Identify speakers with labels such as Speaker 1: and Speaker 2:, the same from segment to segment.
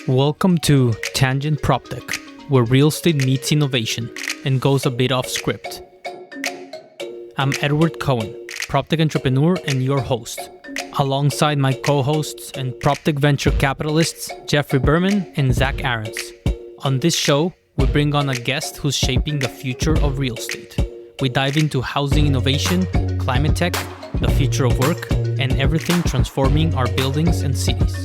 Speaker 1: Welcome to Tangent PropTech, where real estate meets innovation and goes a bit off script. I'm Edward Cohen, PropTech entrepreneur and your host, alongside my co-hosts and PropTech venture capitalists Jeffrey Berman and Zach Ahrens. On this show, we bring on a guest who's shaping the future of real estate. We dive into housing innovation, climate tech, the future of work, and everything transforming our buildings and cities.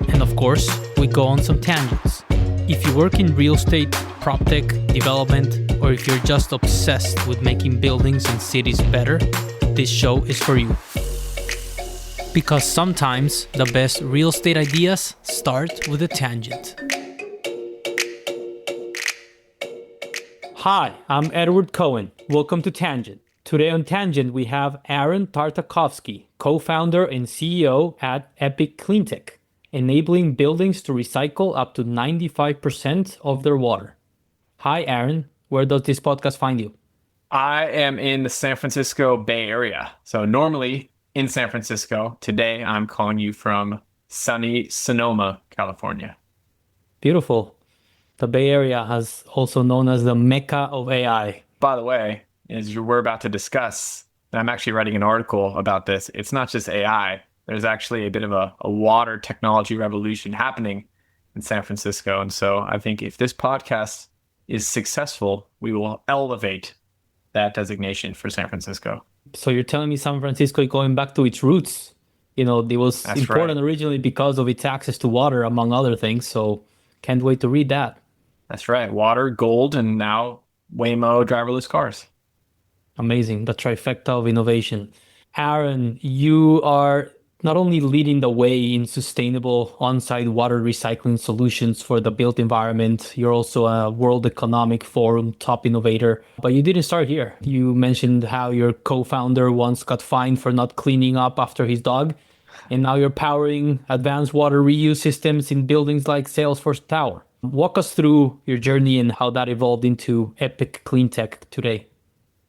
Speaker 1: And of course, we go on some tangents. If you work in real estate, PropTech, development, or if you're just obsessed with making buildings and cities better, this show is for you. Because sometimes the best real estate ideas start with a tangent. Hi, I'm Edward Cohen. Welcome to Tangent. Today on Tangent, we have Aaron Tartakovsky, co-founder and CEO at Epic Cleantec, enabling buildings to recycle up to 95% of their water. Hi, Aaron. Where does this podcast find you?
Speaker 2: I am in the San Francisco Bay Area. So normally in San Francisco. Today, I'm calling you from sunny Sonoma, California.
Speaker 1: Beautiful. The Bay Area is also known as the Mecca of AI.
Speaker 2: By the way, as we're about to discuss, I'm actually writing an article about this. It's not just AI. There's actually a bit of a water technology revolution happening in San Francisco. And so I think if this podcast is successful, we will elevate that designation for San Francisco.
Speaker 1: So you're telling me San Francisco going back to its roots. You know, it was
Speaker 2: That's
Speaker 1: important
Speaker 2: right.
Speaker 1: originally because of its access to water, among other things. So can't wait to read that.
Speaker 2: That's right. Water, gold, and now Waymo driverless cars.
Speaker 1: Amazing. The trifecta of innovation. Aaron, you are not only leading the way in sustainable on-site water recycling solutions for the built environment, you're also a World Economic Forum top innovator. But you didn't start here. You mentioned how your co-founder once got fined for not cleaning up after his dog. And now you're powering advanced water reuse systems in buildings like Salesforce Tower. Walk us through your journey and how that evolved into Epic Cleantec today.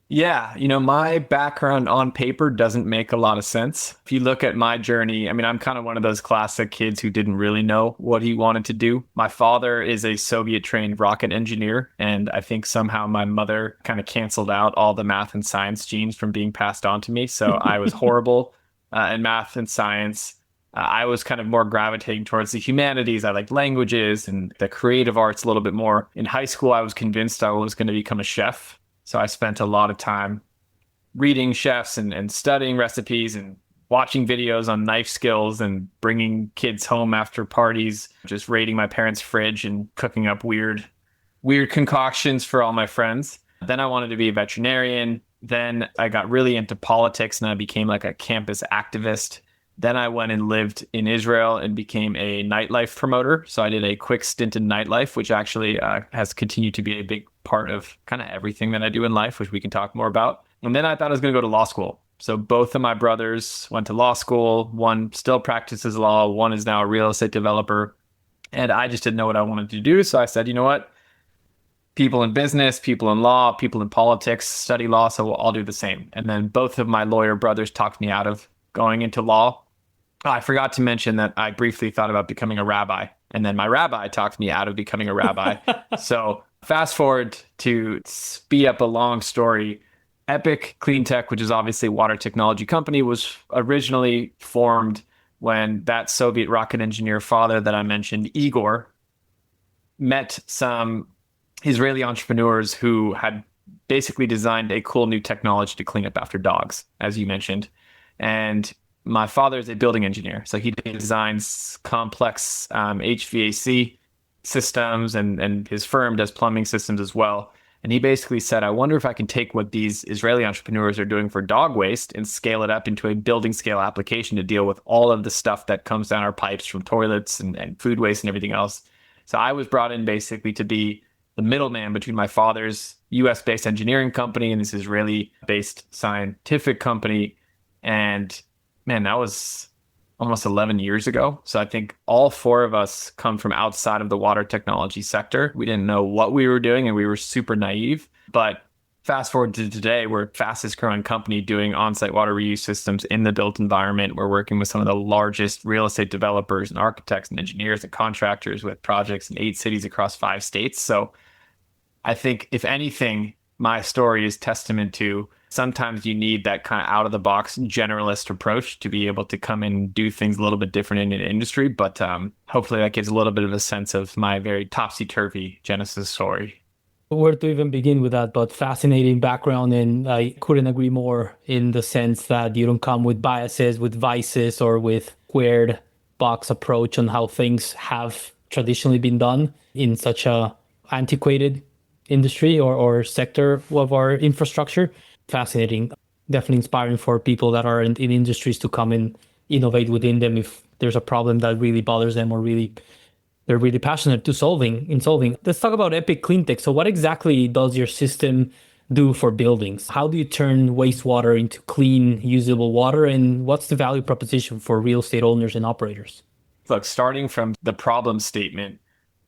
Speaker 2: Yeah, my background on paper doesn't make a lot of sense. If you look at my journey, I'm kind of one of those classic kids who didn't really know what he wanted to do. My father is a Soviet-trained rocket engineer, and I think somehow my mother kind of canceled out all the math and science genes from being passed on to me. So I was horrible in math and science. I was kind of more gravitating towards the humanities. I liked languages and the creative arts a little bit more. In high school, I was convinced I was going to become a chef. So I spent a lot of time reading chefs and studying recipes and watching videos on knife skills and bringing kids home after parties, just raiding my parents' fridge and cooking up weird concoctions for all my friends. Then I wanted to be a veterinarian. Then I got really into politics and I became like a campus activist. Then I went and lived in Israel and became a nightlife promoter. So I did a quick stint in nightlife, which actually has continued to be a big part of kind of everything that I do in life, which we can talk more about. And then I thought I was going to go to law school. So both of my brothers went to law school. One still practices law. One is now a real estate developer. And I just didn't know what I wanted to do. So I said, you know what? People in business, people in law, people in politics study law. So we'll all do the same. And then both of my lawyer brothers talked me out of going into law. I forgot to mention that I briefly thought about becoming a rabbi, and then my rabbi talked me out of becoming a rabbi. So fast forward to speed up a long story. Epic Cleantec, which is obviously a water technology company, was originally formed when that Soviet rocket engineer father that I mentioned, Igor, met some Israeli entrepreneurs who had basically designed a cool new technology to clean up after dogs, as you mentioned. And my father is a building engineer, so he designs complex HVAC systems, and his firm does plumbing systems as well. And he basically said, I wonder if I can take what these Israeli entrepreneurs are doing for dog waste and scale it up into a building scale application to deal with all of the stuff that comes down our pipes from toilets and food waste and everything else. So I was brought in basically to be the middleman between my father's US-based engineering company and this Israeli-based scientific company. And man, that was almost 11 years ago. So I think all four of us come from outside of the water technology sector. We didn't know what we were doing and we were super naive. But Fast forward to today, we're fastest growing company doing on-site water reuse systems in the built environment. We're working with some of the largest real estate developers and architects and engineers and contractors with projects in 8 cities across 5 states. So I think if anything, my story is testament to sometimes you need that kind of out of the box generalist approach to be able to come in and do things a little bit different in an industry. But hopefully that gives a little bit of a sense of my very topsy-turvy Genesis story.
Speaker 1: Where to even begin with that, but fascinating background. And I couldn't agree more in the sense that you don't come with biases, with vices, or with squared box approach on how things have traditionally been done in such a antiquated industry or sector of our infrastructure. Fascinating. Definitely inspiring for people that are in industries to come and innovate within them if there's a problem that really bothers them or they're really passionate to solving. Let's talk about Epic Cleantec. So what exactly does your system do for buildings? How do you turn wastewater into clean, usable water? And what's the value proposition for real estate owners and operators?
Speaker 2: Look, starting from the problem statement,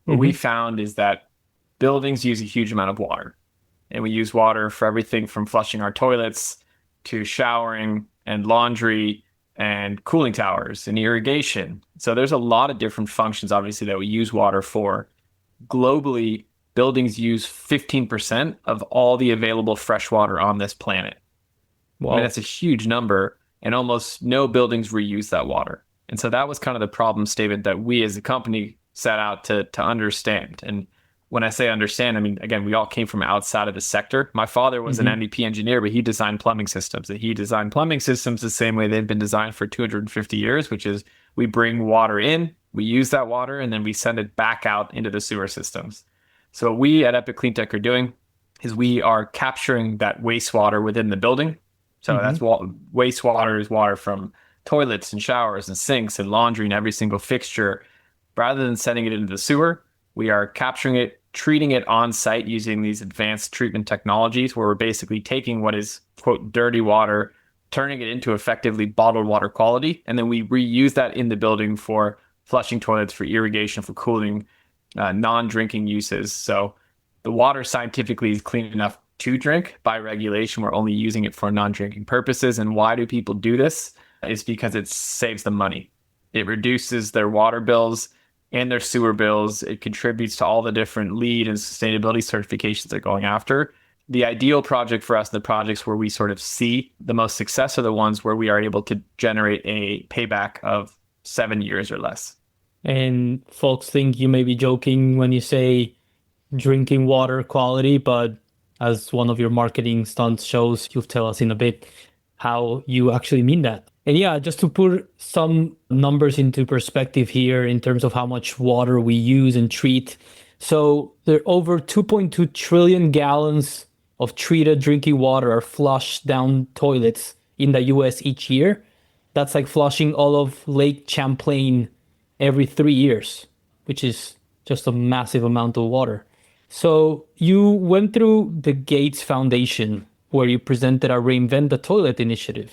Speaker 2: what we found is that buildings use a huge amount of water. And we use water for everything from flushing our toilets to showering and laundry and cooling towers and irrigation. So there's a lot of different functions, obviously, that we use water for. Globally, buildings use 15% of all the available fresh water on this planet.
Speaker 1: Wow.
Speaker 2: I mean, that's a huge number, and almost no buildings reuse that water. And so that was kind of the problem statement that we as a company set out to understand. And when I say understand, I mean, again, we all came from outside of the sector. My father was an MEP engineer, but he designed plumbing systems. And he designed plumbing systems the same way they've been designed for 250 years, which is we bring water in, we use that water, and then we send it back out into the sewer systems. So what we at Epic Cleantec are doing is we are capturing that wastewater within the building. So that's wastewater is water from toilets and showers and sinks and laundry and every single fixture. Rather than sending it into the sewer, we are capturing it, treating it on site using these advanced treatment technologies where we're basically taking what is, quote, dirty water, turning it into effectively bottled water quality. And then we reuse that in the building for flushing toilets, for irrigation, for cooling, non-drinking uses. So the water scientifically is clean enough to drink. By regulation, we're only using it for non-drinking purposes. And why do people do this? It's because it saves them money. It reduces their water bills and their sewer bills. It contributes to all the different LEED and sustainability certifications they're going after. The ideal project for us, the projects where we sort of see the most success, are the ones where we are able to generate a payback of 7 years or less.
Speaker 1: And folks think you may be joking when you say drinking water quality, but as one of your marketing stunts shows, you'll tell us in a bit how you actually mean that. And yeah, just to put some numbers into perspective here in terms of how much water we use and treat. So there are over 2.2 trillion gallons of treated drinking water are flushed down toilets in the US each year. That's like flushing all of Lake Champlain every 3 years, which is just a massive amount of water. So you went through the Gates Foundation where you presented a Reinvent the Toilet initiative.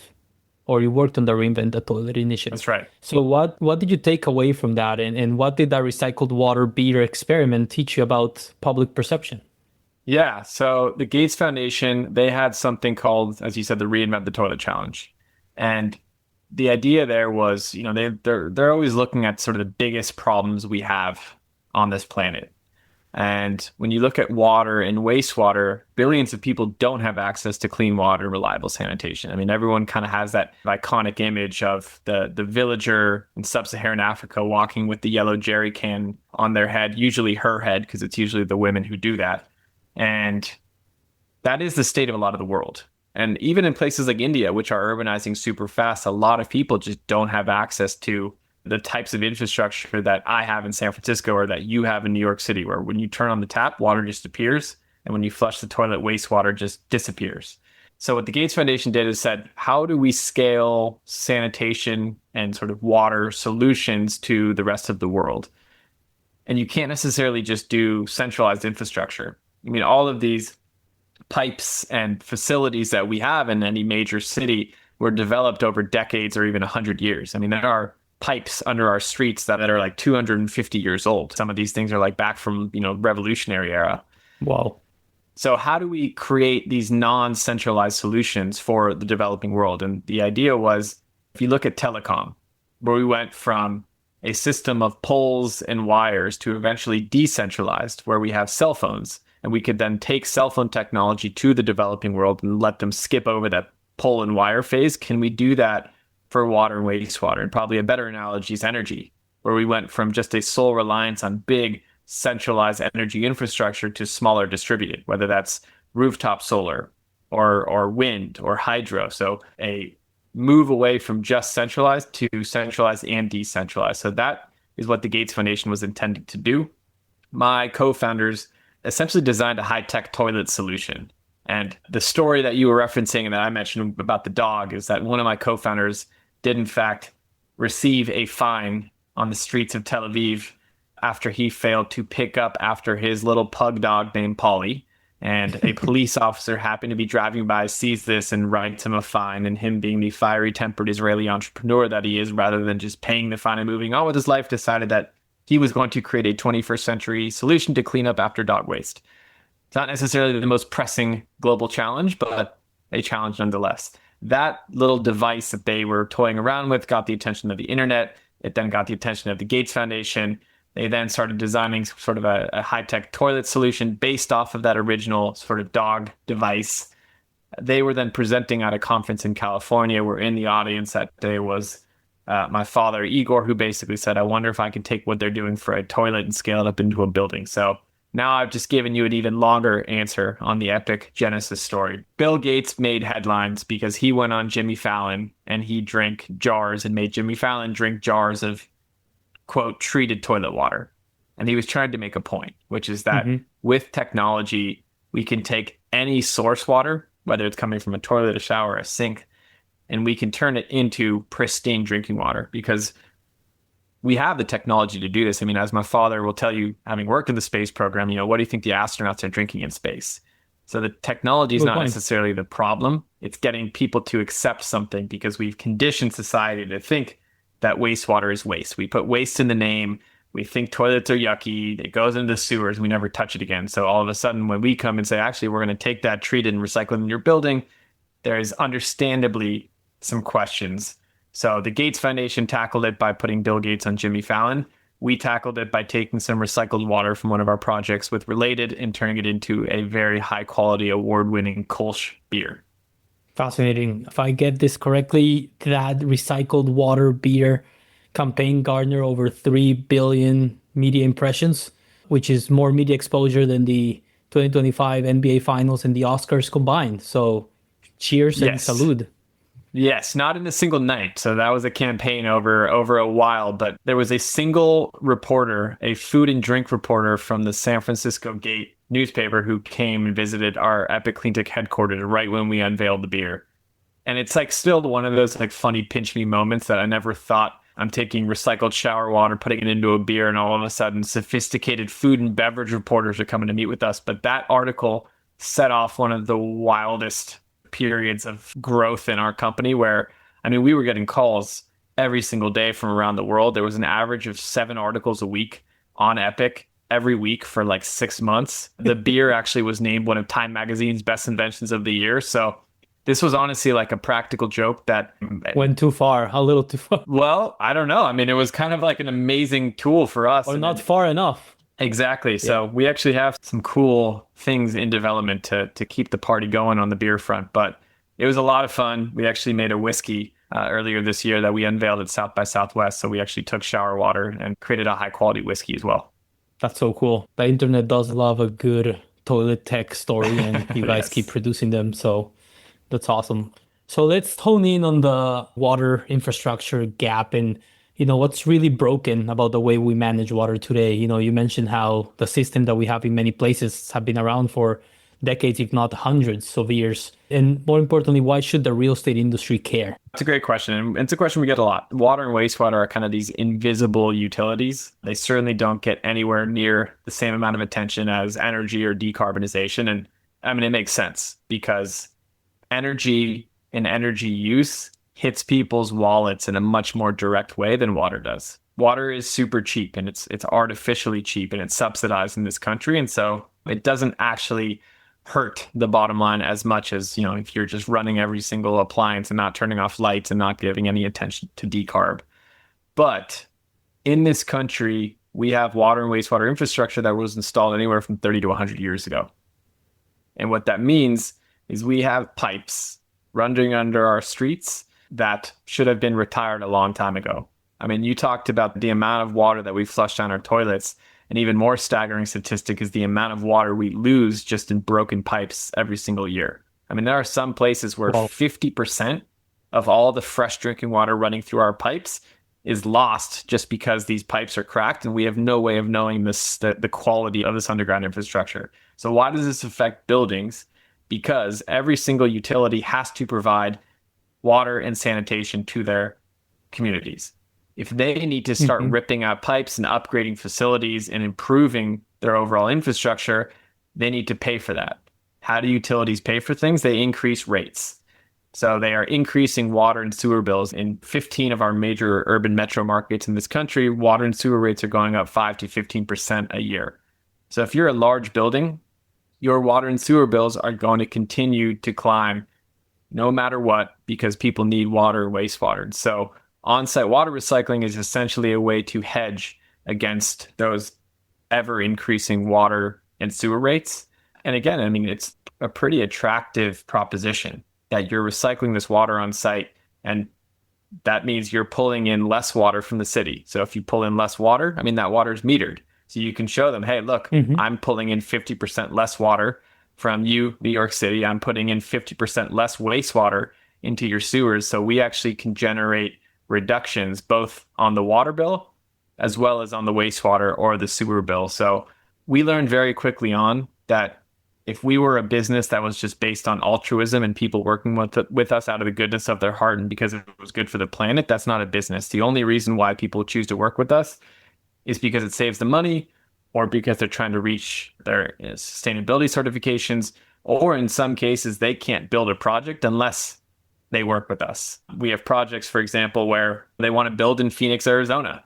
Speaker 1: Or you worked on the Reinvent the Toilet initiative.
Speaker 2: That's right.
Speaker 1: So what did you take away from that? And what did that recycled water beer experiment teach you about public perception?
Speaker 2: Yeah. So the Gates Foundation, they had something called, as you said, the Reinvent the Toilet Challenge. And the idea there was, they're always looking at sort of the biggest problems we have on this planet. And when you look at water and wastewater, billions of people don't have access to clean water and reliable sanitation. I mean, everyone kind of has that iconic image of the villager in sub-Saharan Africa walking with the yellow jerry can on their head, usually her head, because it's usually the women who do that. And that is the state of a lot of the world. And even in places like India, which are urbanizing super fast, a lot of people just don't have access to the types of infrastructure that I have in San Francisco or that you have in New York City, where when you turn on the tap, water just appears. And when you flush the toilet, wastewater just disappears. So what the Gates Foundation did is said, how do we scale sanitation and sort of water solutions to the rest of the world? And you can't necessarily just do centralized infrastructure. I mean, all of these pipes and facilities that we have in any major city were developed over decades or even 100 years. I mean, there are pipes under our streets that are like 250 years old. Some of these things are like back from, revolutionary era.
Speaker 1: Wow.
Speaker 2: So how do we create these non-centralized solutions for the developing world? And the idea was, if you look at telecom, where we went from a system of poles and wires to eventually decentralized, where we have cell phones, and we could then take cell phone technology to the developing world and let them skip over that pole and wire phase. Can we do that for water and wastewater? And probably a better analogy is energy, where we went from just a sole reliance on big centralized energy infrastructure to smaller distributed, whether that's rooftop solar or wind or hydro. So a move away from just centralized to centralized and decentralized. So that is what the Gates Foundation was intended to do. My co-founders essentially designed a high-tech toilet solution. And the story that you were referencing and that I mentioned about the dog is that one of my co-founders did in fact receive a fine on the streets of Tel Aviv after he failed to pick up after his little pug dog named Polly. And a police officer happened to be driving by, sees this and writes him a fine. And him, being the fiery tempered Israeli entrepreneur that he is, rather than just paying the fine and moving on with his life, decided that he was going to create a 21st century solution to clean up after dog waste. It's not necessarily the most pressing global challenge, but a challenge nonetheless. That little device that they were toying around with got the attention of the internet. It then got the attention of the Gates Foundation. They then started designing sort of a high-tech toilet solution based off of that original sort of dog device. They were then presenting at a conference in California, where in the audience that day was my father, Igor, who basically said, I wonder if I can take what they're doing for a toilet and scale it up into a building. So now I've just given you an even longer answer on the Epic Genesis story. Bill Gates made headlines because he went on Jimmy Fallon and he drank jars and made Jimmy Fallon drink jars of, quote, treated toilet water. And he was trying to make a point, which is that with technology, we can take any source water, whether it's coming from a toilet, a shower, a sink, and we can turn it into pristine drinking water because we have the technology to do this. I mean, as my father will tell you, having worked in the space program, what do you think the astronauts are drinking in space? So the technology is not necessarily the problem. It's getting people to accept something because we've conditioned society to think that wastewater is waste. We put waste in the name. We think toilets are yucky. It goes into the sewers. We never touch it again. So all of a sudden, when we come and say, actually, we're going to take that, treat it, and recycle it in your building, there is understandably some questions. So the Gates Foundation tackled it by putting Bill Gates on Jimmy Fallon. We tackled it by taking some recycled water from one of our projects with Related and turning it into a very high quality, award-winning Kolsch beer.
Speaker 1: Fascinating. If I get this correctly, that recycled water beer campaign garnered over 3 billion media impressions, which is more media exposure than the 2025 NBA Finals and the Oscars combined. So cheers and salute.
Speaker 2: Yes, not in a single night. So that was a campaign over a while, but there was a single reporter, a food and drink reporter from the San Francisco Gate newspaper who came and visited our Epic Cleantec headquarters right when we unveiled the beer. And it's like still one of those like funny pinch me moments that I never thought I'm taking recycled shower water, putting it into a beer, and all of a sudden sophisticated food and beverage reporters are coming to meet with us. But that article set off one of the wildest periods of growth in our company where, I mean, we were getting calls every single day from around the world. There was an average of 7 articles a week on Epic every week for like 6 months. The beer actually was named one of Time Magazine's best inventions of the year. So this was honestly like a practical joke that
Speaker 1: went too far, a little too far.
Speaker 2: Well, I don't know. I mean, it was kind of like an amazing tool for us.
Speaker 1: Or not far enough.
Speaker 2: Exactly. Yeah. So we actually have some cool things in development to keep the party going on the beer front. But it was a lot of fun. We actually made a whiskey earlier this year that we unveiled at South by Southwest. So we actually took shower water and created a high quality whiskey as well.
Speaker 1: That's so cool. The internet does love a good toilet tech story, and you guys keep producing them. So that's awesome. So let's hone in on the water infrastructure gap and what's really broken about the way we manage water today. You mentioned how the system that we have in many places have been around for decades, if not hundreds of years. And more importantly, why should the real estate industry care?
Speaker 2: It's a great question. And it's a question we get a lot. Water and wastewater are kind of these invisible utilities. They certainly don't get anywhere near the same amount of attention as energy or decarbonization. And I mean, it makes sense because energy and energy use hits people's wallets in a much more direct way than water does. Water is super cheap and it's artificially cheap and it's subsidized in this country. And so it doesn't actually hurt the bottom line as much as, if you're just running every single appliance and not turning off lights and not giving any attention to decarb. But in this country, we have water and wastewater infrastructure that was installed anywhere from 30 to 100 years ago. And what that means is we have pipes running under our streets that should have been retired a long time ago. I mean, you talked about the amount of water that we flush down our toilets. An even more staggering statistic is the amount of water we lose just in broken pipes every single year. I mean, there are some places where 50% of all the fresh drinking water running through our pipes is lost just because these pipes are cracked and we have no way of knowing the quality of this underground infrastructure. So why does this affect buildings? Because every single utility has to provide water and sanitation to their communities. If they need to start ripping out pipes and upgrading facilities and improving their overall infrastructure, they need to pay for that. How do utilities pay for things? They increase rates. So they are increasing water and sewer bills. In 15 of our major urban metro markets in this country, water and sewer rates are going up 5 to 15% a year. So if you're a large building, your water and sewer bills are going to continue to climb no matter what, because people need water and wastewater. So on-site water recycling is essentially a way to hedge against those ever increasing water and sewer rates. And again, I mean, it's a pretty attractive proposition that you're recycling this water on site, and that means you're pulling in less water from the city. So if you pull in less water, I mean, that water is metered. So you can show them, hey, look, I'm pulling in 50% less water from you, New York City. I'm putting in 50% less wastewater into your sewers. So we actually can generate reductions both on the water bill as well as on the wastewater or the sewer bill. So we learned very quickly on that if we were a business that was just based on altruism and people working with us out of the goodness of their heart and because it was good for the planet, that's not a business. The only reason why people choose to work with us is because it saves them money or because they're trying to reach their sustainability certifications, or in some cases, they can't build a project unless they work with us. We have projects, for example, where they want to build in Phoenix, Arizona,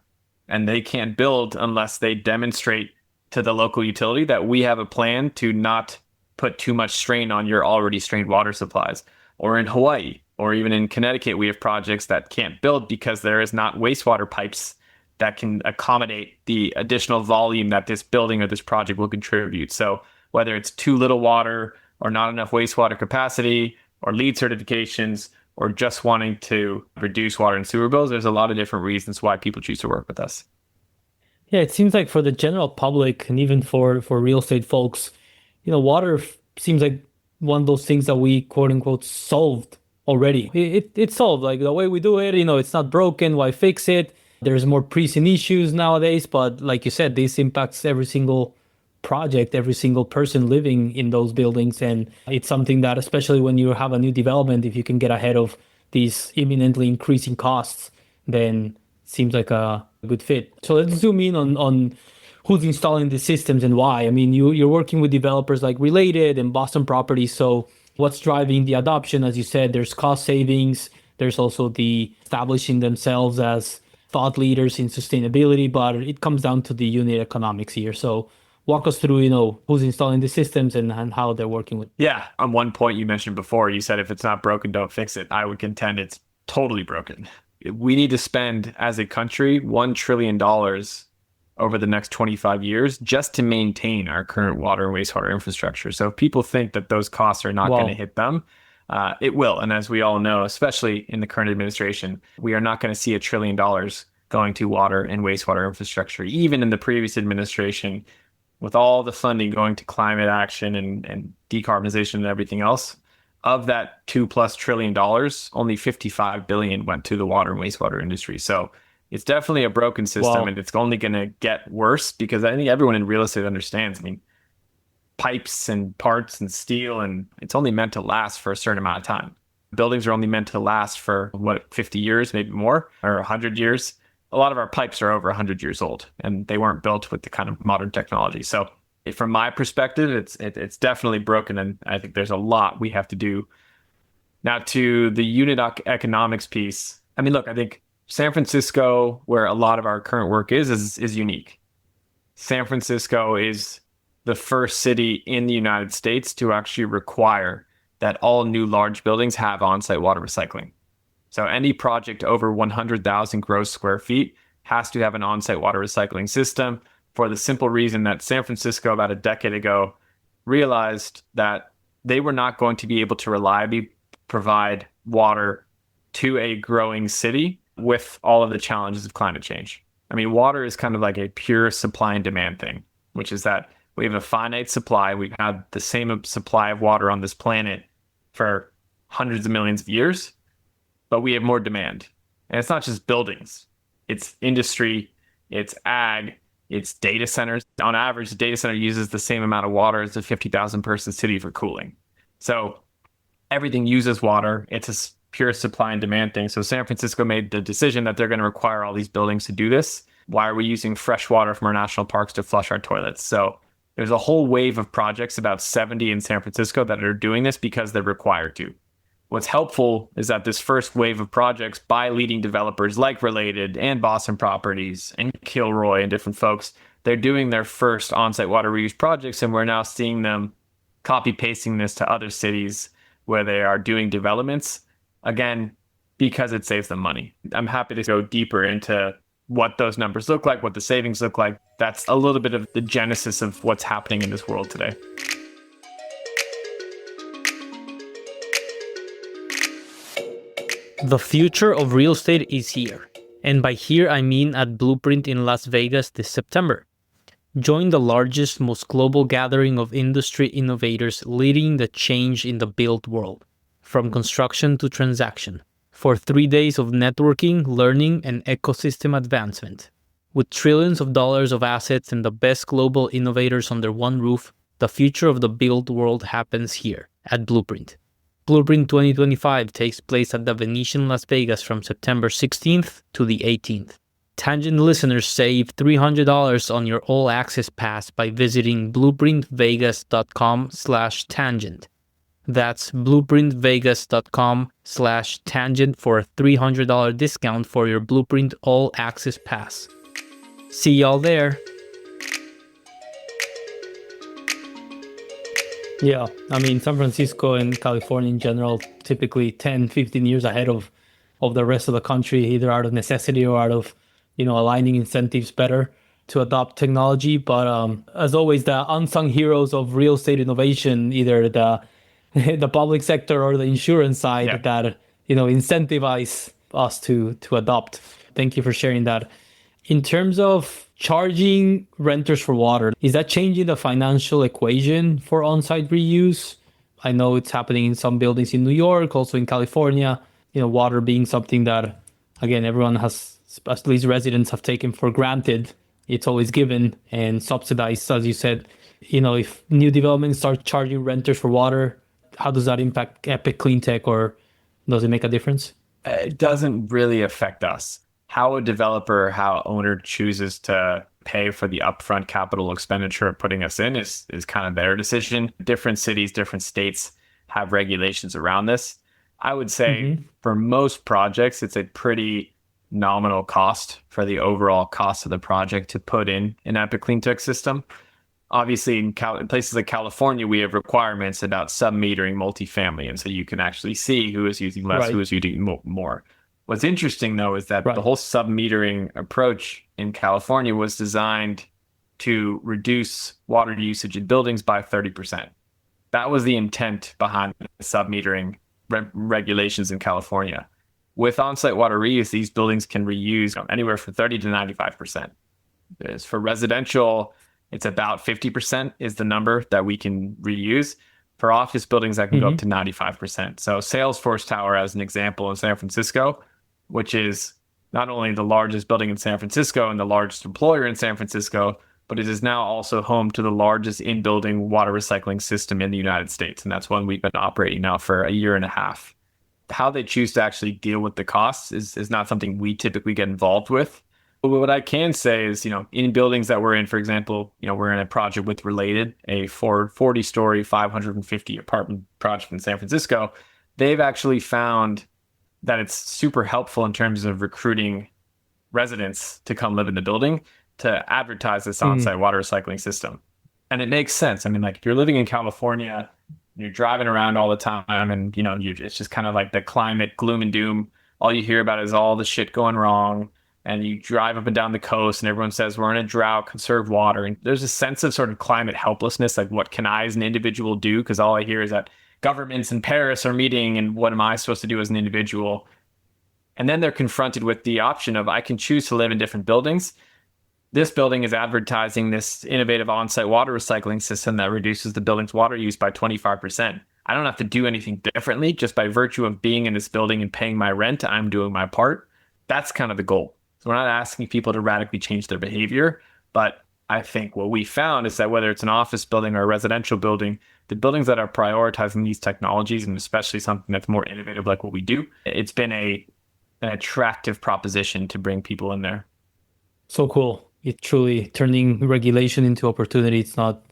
Speaker 2: and they can't build unless they demonstrate to the local utility that we have a plan to not put too much strain on your already strained water supplies. Or in Hawaii, or even in Connecticut, we have projects that can't build because there is not wastewater pipes that can accommodate the additional volume that this building or this project will contribute. So whether it's too little water or not enough wastewater capacity or LEED certifications or just wanting to reduce water and sewer bills, there's a lot of different reasons why people choose to work with us.
Speaker 1: Yeah, it seems like for the general public and even for real estate folks, water seems like one of those things that we quote unquote solved already. It's solved, like the way we do it, it's not broken, why fix it? There's more pressing issues nowadays, but like you said, this impacts every single project, every single person living in those buildings. And it's something that, especially when you have a new development, if you can get ahead of these imminently increasing costs, then it seems like a good fit. So let's zoom in on who's installing the systems and why. I mean, you're working with developers like Related and Boston Properties. So what's driving the adoption? As you said, there's cost savings. There's also the establishing themselves as thought leaders in sustainability, but it comes down to the unit economics here. So walk us through, who's installing the systems and how they're working with.
Speaker 2: Yeah. On one point you mentioned before, you said if it's not broken, don't fix it. I would contend it's totally broken. We need to spend as a country $1 trillion over the next 25 years just to maintain our current water and wastewater infrastructure. So if people think that those costs are not going to hit them, it will. And as we all know, especially in the current administration, we are not going to see $1 trillion going to water and wastewater infrastructure. Even in the previous administration, with all the funding going to climate action and decarbonization and everything else, of that $2+ trillion, only $55 billion went to the water and wastewater industry. So it's definitely a broken system, and it's only going to get worse because I think everyone in real estate understands. I mean, pipes and parts and steel, and it's only meant to last for a certain amount of time. Buildings are only meant to last for 50 years, maybe more, or 100 years. A lot of our pipes are over 100 years old, and they weren't built with the kind of modern technology. So from my perspective, it's definitely broken, and I think there's a lot we have to do. Now, to the unit economics piece, I mean, look, I think San Francisco, where a lot of our current work is unique. San Francisco is the first city in the United States to actually require that all new large buildings have on-site water recycling. So any project over 100,000 gross square feet has to have an on-site water recycling system, for the simple reason that San Francisco about a decade ago realized that they were not going to be able to reliably provide water to a growing city with all of the challenges of climate change. I mean, water is kind of like a pure supply and demand thing, which is that we have a finite supply. We've had the same supply of water on this planet for hundreds of millions of years, but we have more demand. And it's not just buildings, it's industry, it's ag, it's data centers. On average, the data center uses the same amount of water as a 50,000 person city for cooling. So everything uses water. It's a pure supply and demand thing. So San Francisco made the decision that they're going to require all these buildings to do this. Why are we using fresh water from our national parks to flush our toilets? So there's a whole wave of projects, about 70 in San Francisco, that are doing this because they're required to. What's helpful is that this first wave of projects by leading developers like Related and Boston Properties and Kilroy and different folks, they're doing their first on-site water reuse projects, and we're now seeing them copy-pasting this to other cities where they are doing developments, again, because it saves them money. I'm happy to go deeper into what those numbers look like, what the savings look like. That's a little bit of the genesis of what's happening in this world today.
Speaker 1: The future of real estate is here. And by here, I mean at Blueprint in Las Vegas this September. Join the largest, most global gathering of industry innovators leading the change in the built world, from construction to transaction, for 3 days of networking, learning, and ecosystem advancement. With trillions of dollars of assets and the best global innovators under one roof, the future of the built world happens here at Blueprint. Blueprint 2025 takes place at the Venetian Las Vegas from September 16th to the 18th. Tangent listeners save $300 on your all-access pass by visiting blueprintvegas.com/tangent. That's blueprintvegas.com/tangent for a $300 discount for your Blueprint all-access pass. See y'all there. Yeah, I mean, San Francisco and California in general, typically 10, 15 years ahead of the rest of the country, either out of necessity or out of, aligning incentives better to adopt technology. But as always, the unsung heroes of real estate innovation, either the public sector or the insurance side, that, incentivize us to adopt. Thank you for sharing that. In terms of charging renters for water, is that changing the financial equation for on-site reuse? I know it's happening in some buildings in New York, also in California, water being something that, again, everyone has, at least residents have taken for granted. It's always given and subsidized, as you said. If new developments start charging renters for water, how does that impact Epic Cleantec, or does it make a difference?
Speaker 2: It doesn't really affect us. How a developer, how owner chooses to pay for the upfront capital expenditure of putting us in is kind of their decision. Different cities, different states have regulations around this. I would say for most projects, it's a pretty nominal cost for the overall cost of the project to put in an Epic Cleantec system. Obviously, in places like California, we have requirements about sub-metering multifamily. And so you can actually see who is using less, who is using more. What's interesting, though, is that the whole sub-metering approach in California was designed to reduce water usage in buildings by 30%. That was the intent behind the sub-metering regulations in California. With on-site water reuse, these buildings can reuse anywhere from 30 to 95%. For residential, it's about 50% is the number that we can reuse. For office buildings, that can go up to 95%. So Salesforce Tower, as an example, in San Francisco, which is not only the largest building in San Francisco and the largest employer in San Francisco, but it is now also home to the largest in-building water recycling system in the United States. And that's one we've been operating now for a year and a half. How they choose to actually deal with the costs is not something we typically get involved with. But what I can say is, in buildings that we're in, for example, we're in a project with Related, a 40-story, 550 apartment project in San Francisco. They've actually found that it's super helpful in terms of recruiting residents to come live in the building to advertise this on-site water recycling system. And it makes sense. I mean, like if you're living in California, you're driving around all the time and it's just kind of like the climate gloom and doom. All you hear about is all the shit going wrong. And you drive up and down the coast and everyone says we're in a drought, conserve water. And there's a sense of sort of climate helplessness. Like what can I as an individual do? Because all I hear is that governments in Paris are meeting and what am I supposed to do as an individual? And then they're confronted with the option of I can choose to live in different buildings. This building is advertising this innovative on-site water recycling system that reduces the building's water use by 25%. I don't have to do anything differently. Just by virtue of being in this building and paying my rent, I'm doing my part. That's kind of the goal. So we're not asking people to radically change their behavior, but I think what we found is that whether it's an office building or a residential building, the buildings that are prioritizing these technologies, and especially something that's more innovative like what we do, it's been an attractive proposition to bring people in there.
Speaker 1: So cool. It truly turning regulation into opportunity. It's not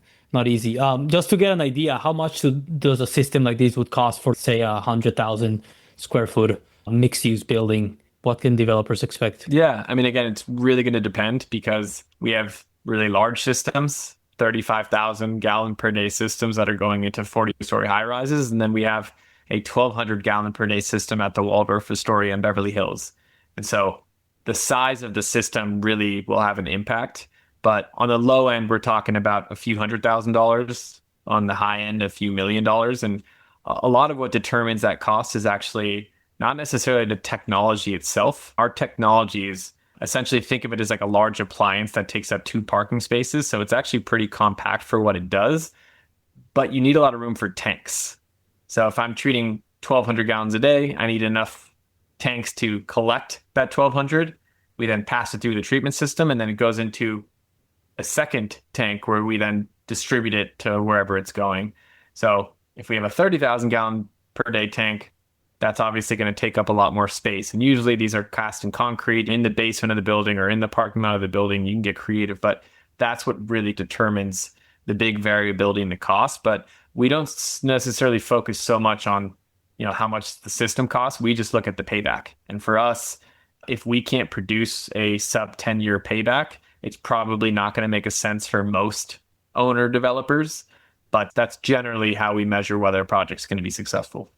Speaker 1: easy. Just to get an idea, how much does a system like this would cost for, say, 100,000 square foot mixed use building? What can developers expect?
Speaker 2: Yeah, I mean, again, it's really going to depend because we have really large systems, 35,000 gallon per day systems that are going into 40-story high rises. And then we have a 1,200 gallon per day system at the Waldorf Astoria in Beverly Hills. And so the size of the system really will have an impact. But on the low end, we're talking about a few $100,000. On the high end, a few $1,000,000. And a lot of what determines that cost is actually not necessarily the technology itself. Our technology is essentially, think of it as like a large appliance that takes up 2 parking spaces. So it's actually pretty compact for what it does, but you need a lot of room for tanks. So if I'm treating 1,200 gallons a day, I need enough tanks to collect that 1,200. We then pass it through the treatment system, and then it goes into a second tank where we then distribute it to wherever it's going. So if we have a 30,000 gallon per day tank, that's obviously going to take up a lot more space. And usually these are cast in concrete in the basement of the building or in the parking lot of the building. You can get creative, but that's what really determines the big variability in the cost. But we don't necessarily focus so much on, how much the system costs. We just look at the payback. And for us, if we can't produce a sub 10-year payback, it's probably not going to make a sense for most owner developers. But that's generally how we measure whether a project's going to be successful.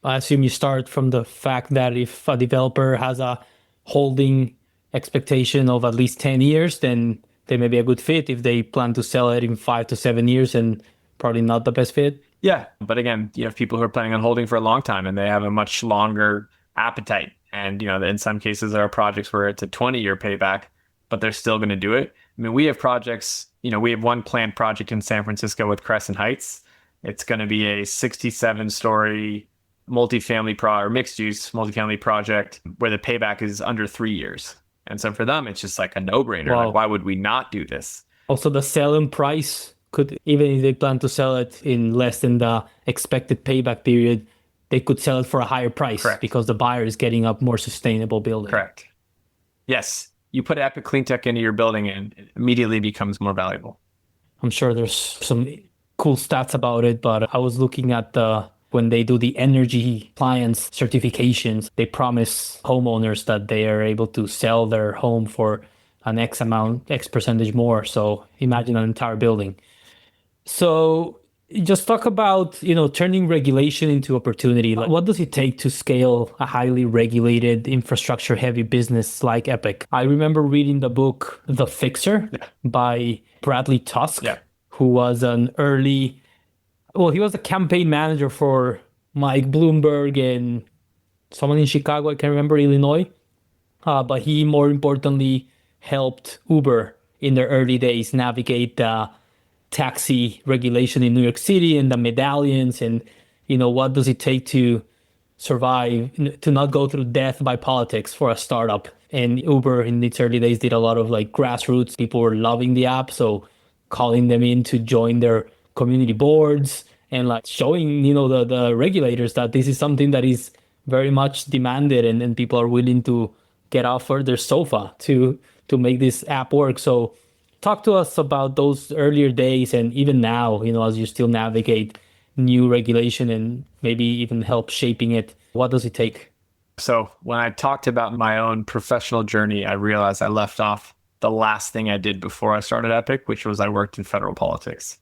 Speaker 1: I assume you start from the fact that if a developer has a holding expectation of at least 10 years, then they may be a good fit. If they plan to sell it in 5 to 7 years, and probably not the best fit.
Speaker 2: Yeah. But again, you have people who are planning on holding for a long time and they have a much longer appetite. And, in some cases, there are projects where it's a 20-year payback, but they're still going to do it. I mean, we have projects, we have one planned project in San Francisco with Crescent Heights. It's going to be a 67-story multifamily or mixed use multifamily project where the payback is under 3 years. And so for them, it's just like a no-brainer.
Speaker 1: Wow.
Speaker 2: Like, why would we not do this?
Speaker 1: Also, the selling price could, even if they plan to sell it in less than the expected payback period, they could sell it for a higher price.
Speaker 2: Correct.
Speaker 1: Because the buyer is getting a more sustainable building.
Speaker 2: Correct. Yes. You put Epic Cleantec into your building and it immediately becomes more valuable.
Speaker 1: I'm sure there's some cool stats about it, but I was looking at when they do the energy appliance certifications, they promise homeowners that they are able to sell their home for an X percentage more. So imagine an entire building. So just talk about, turning regulation into opportunity. Like, what does it take to scale a highly regulated infrastructure heavy business like Epic? I remember reading the book, The Fixer by Bradley Tusk, who was he was a campaign manager for Mike Bloomberg and someone in Chicago, I can't remember, Illinois. But he more importantly helped Uber in their early days navigate the taxi regulation in New York City and the medallions and, what does it take to survive, to not go through death by politics for a startup. And Uber in its early days did a lot of like grassroots. People were loving the app, so calling them in to join their community boards and like showing, the regulators that this is something that is very much demanded and people are willing to get off their sofa to make this app work. So talk to us about those earlier days and even now, as you still navigate new regulation and maybe even help shaping it. What does it take?
Speaker 2: So when I talked about my own professional journey, I realized I left off the last thing I did before I started Epic, which was I worked in federal politics.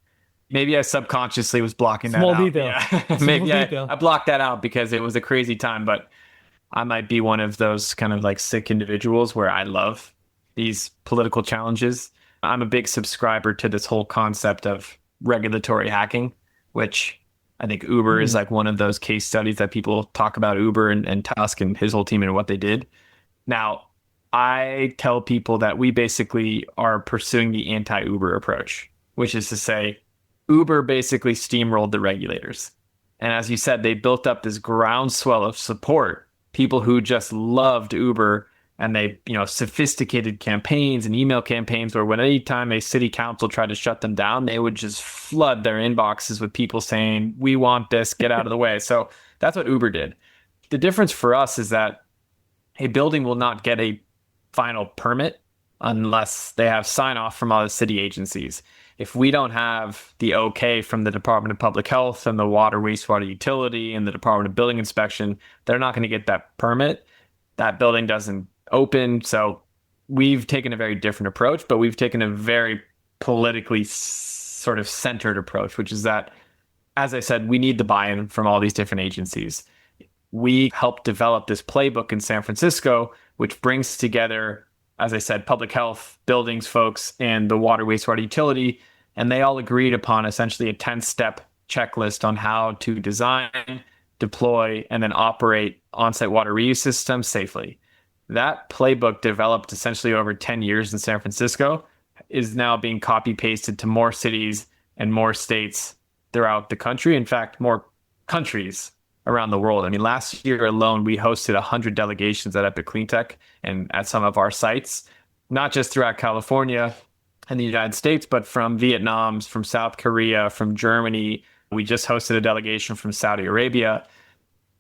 Speaker 2: Maybe I subconsciously was blocking
Speaker 1: Small
Speaker 2: that out.
Speaker 1: detail.
Speaker 2: Yeah,
Speaker 1: Small
Speaker 2: maybe
Speaker 1: detail.
Speaker 2: I blocked that out because it was a crazy time, but I might be one of those kind of like sick individuals where I love these political challenges. I'm a big subscriber to this whole concept of regulatory hacking, which I think Uber is like one of those case studies that people talk about Uber and Tusk and his whole team and what they did. Now, I tell people that we basically are pursuing the anti-Uber approach, which is to say, Uber basically steamrolled the regulators. And as you said, they built up this groundswell of support, people who just loved Uber, and they, sophisticated campaigns and email campaigns where when any time a city council tried to shut them down, they would just flood their inboxes with people saying, we want this, get out of the way. So that's what Uber did. The difference for us is that a building will not get a final permit unless they have sign off from all the city agencies. If we don't have the okay from the Department of Public Health and the Water Wastewater Utility and the Department of Building Inspection, they're not going to get that permit. That building doesn't open. So we've taken a very different approach, but we've taken a very politically sort of centered approach, which is that, as I said, we need the buy-in from all these different agencies. We helped develop this playbook in San Francisco, which brings together, as I said, public health, buildings folks, and the water wastewater utility. And they all agreed upon essentially a 10-step checklist on how to design, deploy, and then operate on-site water reuse systems safely. That playbook, developed essentially over 10 years in San Francisco, is now being copy-pasted to more cities and more states throughout the country. In fact, more countries around the world. I mean, last year alone, we hosted 100 delegations at Epic Cleantec and at some of our sites, not just throughout California and the United States, but from Vietnam, from South Korea, from Germany. We just hosted a delegation from Saudi Arabia.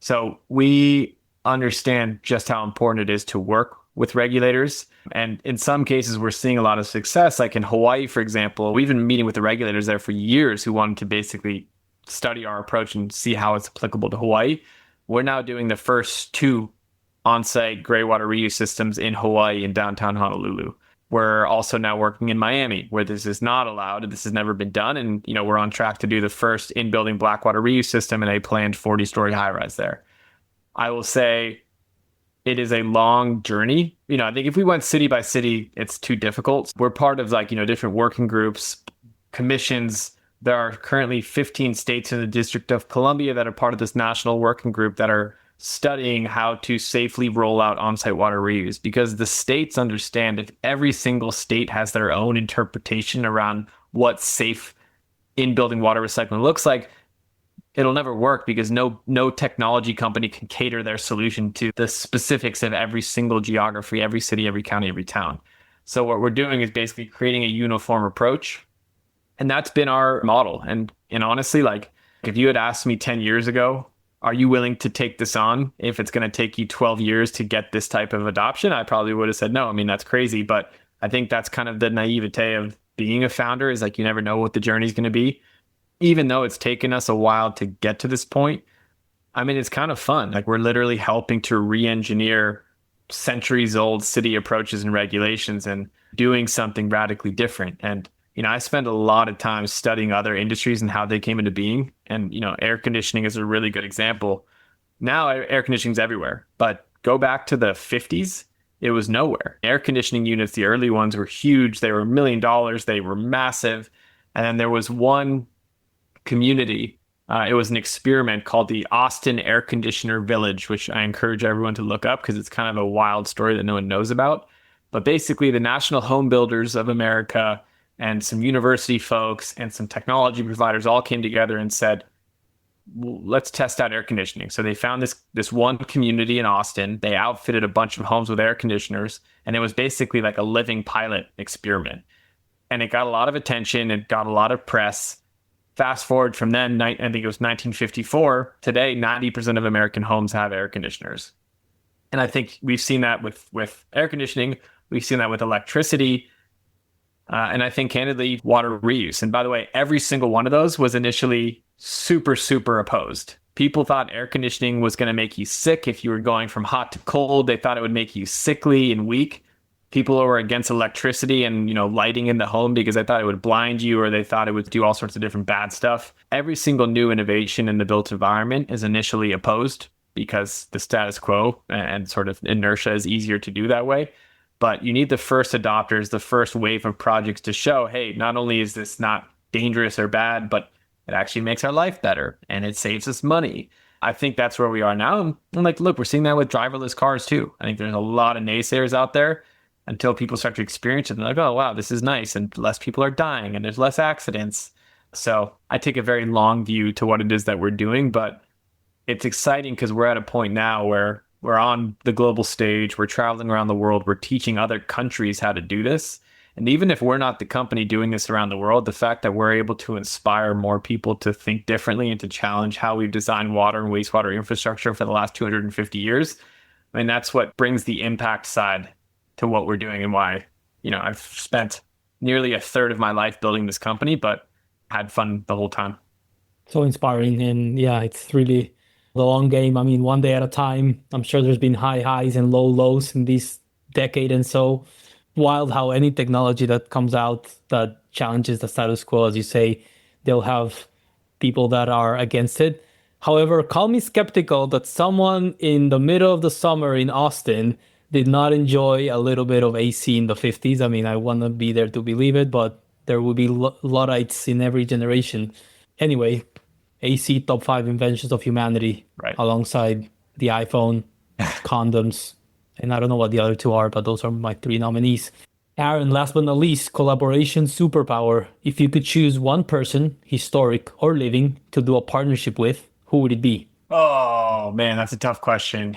Speaker 2: So we understand just how important it is to work with regulators. And in some cases, we're seeing a lot of success. Like in Hawaii, for example, we've been meeting with the regulators there for years who wanted to basically study our approach and see how it's applicable to Hawaii. We're now doing the first 2 on-site gray water reuse systems in Hawaii in downtown Honolulu. We're also now working in Miami, where this is not allowed. This has never been done. And, we're on track to do the first in-building black water reuse system in a planned 40-story high-rise there. I will say it is a long journey. I think if we went city by city, it's too difficult. We're part of different working groups, commissions. There are currently 15 states in the District of Columbia that are part of this national working group that are studying how to safely roll out on-site water reuse, because the states understand if every single state has their own interpretation around what safe in-building water recycling looks like, it'll never work, because no technology company can cater their solution to the specifics of every single geography, every city, every county, every town. So what we're doing is basically creating a uniform approach. And that's been our model. And honestly, if you had asked me 10 years ago, are you willing to take this on if it's going to take you 12 years to get this type of adoption? I probably would have said no. I mean, that's crazy. But I think that's kind of the naivete of being a founder, is you never know what the journey is going to be. Even though it's taken us a while to get to this point, I mean, it's kind of fun. We're literally helping to re-engineer centuries old city approaches and regulations and doing something radically different. And I spend a lot of time studying other industries and how they came into being. And, air conditioning is a really good example. Now air conditioning is everywhere, but go back to the 50s, it was nowhere. Air conditioning units, the early ones, were huge. They were $1 million. They were massive. And then there was one community. It was an experiment called the Austin Air Conditioner Village, which I encourage everyone to look up because it's kind of a wild story that no one knows about. But basically, the National Home Builders of America and some university folks and some technology providers all came together and said, well, let's test out air conditioning. So they found this one community in Austin. They outfitted a bunch of homes with air conditioners, and it was basically like a living pilot experiment. And it got a lot of attention. It got a lot of press. Fast forward from then, I think it was 1954. Today, 90% of American homes have air conditioners. And I think we've seen that with air conditioning. We've seen that with electricity. And I think, candidly, water reuse. And by the way, every single one of those was initially super, super opposed. People thought air conditioning was going to make you sick if you were going from hot to cold. They thought it would make you sickly and weak. people who were against electricity and, lighting in the home because they thought it would blind you or they thought it would do all sorts of different bad stuff. Every single new innovation in the built environment is initially opposed because the status quo and sort of inertia is easier to do that way. But you need the first adopters, the first wave of projects to show, hey, not only is this not dangerous or bad, but it actually makes our life better and it saves us money. I think that's where we are now. And look, we're seeing that with driverless cars too. I think there's a lot of naysayers out there until people start to experience it. And they're like, oh, wow, this is nice. And less people are dying and there's less accidents. So I take a very long view to what it is that we're doing. But it's exciting because we're at a point now where we're on the global stage. We're traveling around the world. We're teaching other countries how to do this. And even if we're not the company doing this around the world, the fact that we're able to inspire more people to think differently and to challenge how we've designed water and wastewater infrastructure for the last 250 years, I mean, that's what brings the impact side to what we're doing and why, I've spent nearly a third of my life building this company, but had fun the whole time.
Speaker 1: So inspiring. And yeah, it's really the long game. I mean, one day at a time. I'm sure there's been high highs and low lows in this decade. And so wild how any technology that comes out that challenges the status quo, as you say, they'll have people that are against it. However, call me skeptical that someone in the middle of the summer in Austin did not enjoy a little bit of AC in the 50s. I mean, I want to be there to believe it, but there will be Luddites in every generation. Anyway, AC top 5 inventions of humanity,
Speaker 2: right,
Speaker 1: alongside the iPhone, condoms, and I don't know what the other two are, but those are my 3 nominees. Aaron, last but not least, collaboration superpower. If you could choose one person, historic or living, to do a partnership with, who would it be?
Speaker 2: Oh, man, that's a tough question.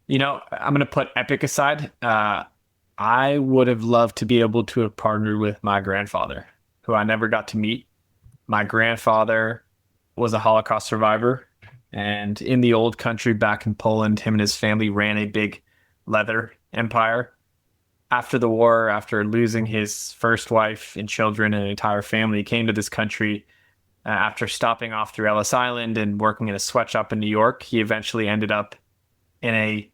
Speaker 2: I'm going to put Epic aside. I would have loved to be able to have partnered with my grandfather, who I never got to meet. My grandfather was a Holocaust survivor. And in the old country back in Poland, him and his family ran a big leather empire. After the war, after losing his first wife and children and an entire family, he came to this country. After stopping off through Ellis Island and working in a sweatshop in New York, he eventually ended up in a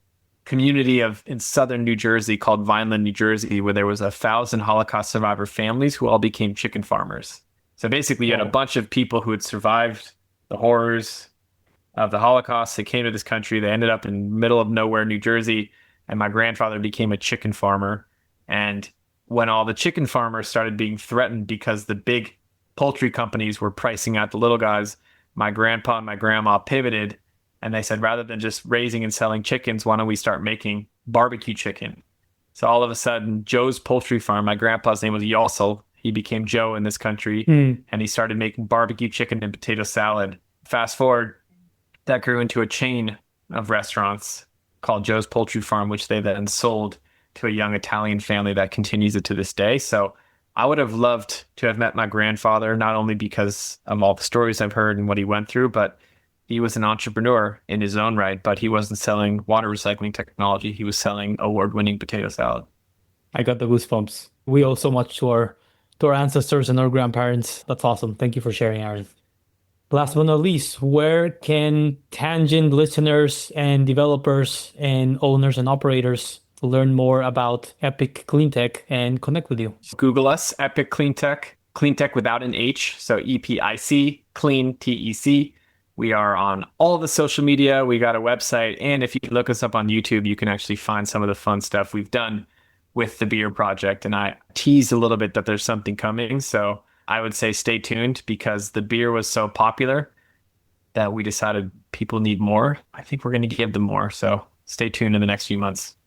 Speaker 2: community in southern New Jersey called Vineland, New Jersey, where there was 1,000 Holocaust survivor families who all became chicken farmers. So basically, you had a bunch of people who had survived the horrors of the Holocaust. They came to this country. They ended up in the middle of nowhere, New Jersey, and my grandfather became a chicken farmer. And when all the chicken farmers started being threatened because the big poultry companies were pricing out the little guys, my grandpa and my grandma pivoted and they said, rather than just raising and selling chickens, why don't we start making barbecue chicken? So all of a sudden, Joe's Poultry Farm, my grandpa's name was Yossel. He became Joe in this country, and he started making barbecue chicken and potato salad. Fast forward, that grew into a chain of restaurants called Joe's Poultry Farm, which they then sold to a young Italian family that continues it to this day. So I would have loved to have met my grandfather, not only because of all the stories I've heard and what he went through, but he was an entrepreneur in his own right, but he wasn't selling water recycling technology. He was selling award-winning potato salad.
Speaker 1: I got the goosebumps. We owe so much to our ancestors and our grandparents. That's awesome. Thank you for sharing, Aaron. Last but not least, where can Tangent listeners and developers and owners and operators learn more about Epic Cleantec and connect with you?
Speaker 2: Google us, Epic Cleantec, Cleantec without an H, so EPIC, clean, TEC. We are on all the social media. We got a website. And if you look us up on YouTube, you can actually find some of the fun stuff we've done with the beer project. And I teased a little bit that there's something coming. So I would say stay tuned, because the beer was so popular that we decided people need more. I think we're going to give them more. So stay tuned in the next few months.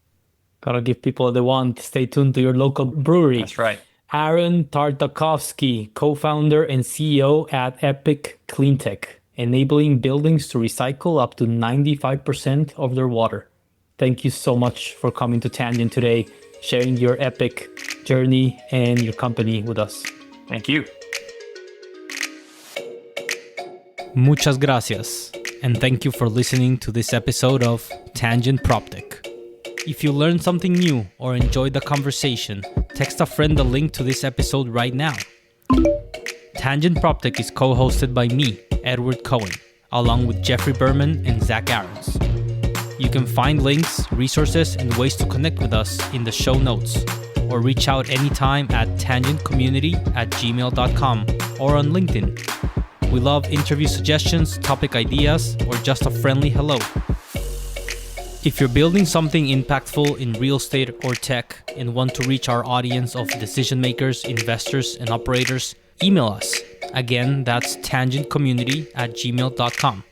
Speaker 1: Gotta give people what they want. Stay tuned to your local brewery.
Speaker 2: That's right.
Speaker 1: Aaron Tartakovsky, co-founder and CEO at Epic Cleantec, enabling buildings to recycle up to 95% of their water. Thank you so much for coming to Tangent today, sharing your epic journey and your company with us.
Speaker 2: Thank you.
Speaker 1: Muchas gracias. And thank you for listening to this episode of Tangent PropTech. If you learned something new or enjoyed the conversation, text a friend the link to this episode right now. Tangent PropTech is co-hosted by me, Edward Cohen, along with Jeffrey Berman and Zach Aarons. You can find links, resources, and ways to connect with us in the show notes, or reach out anytime at tangentcommunity@gmail.com or on LinkedIn. We love interview suggestions, topic ideas, or just a friendly hello. If you're building something impactful in real estate or tech and want to reach our audience of decision makers, investors, and operators, email us. Again, that's tangentcommunity@gmail.com.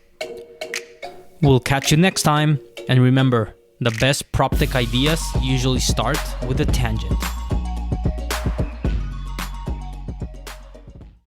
Speaker 1: We'll catch you next time, and remember, the best PropTech ideas usually start with a tangent.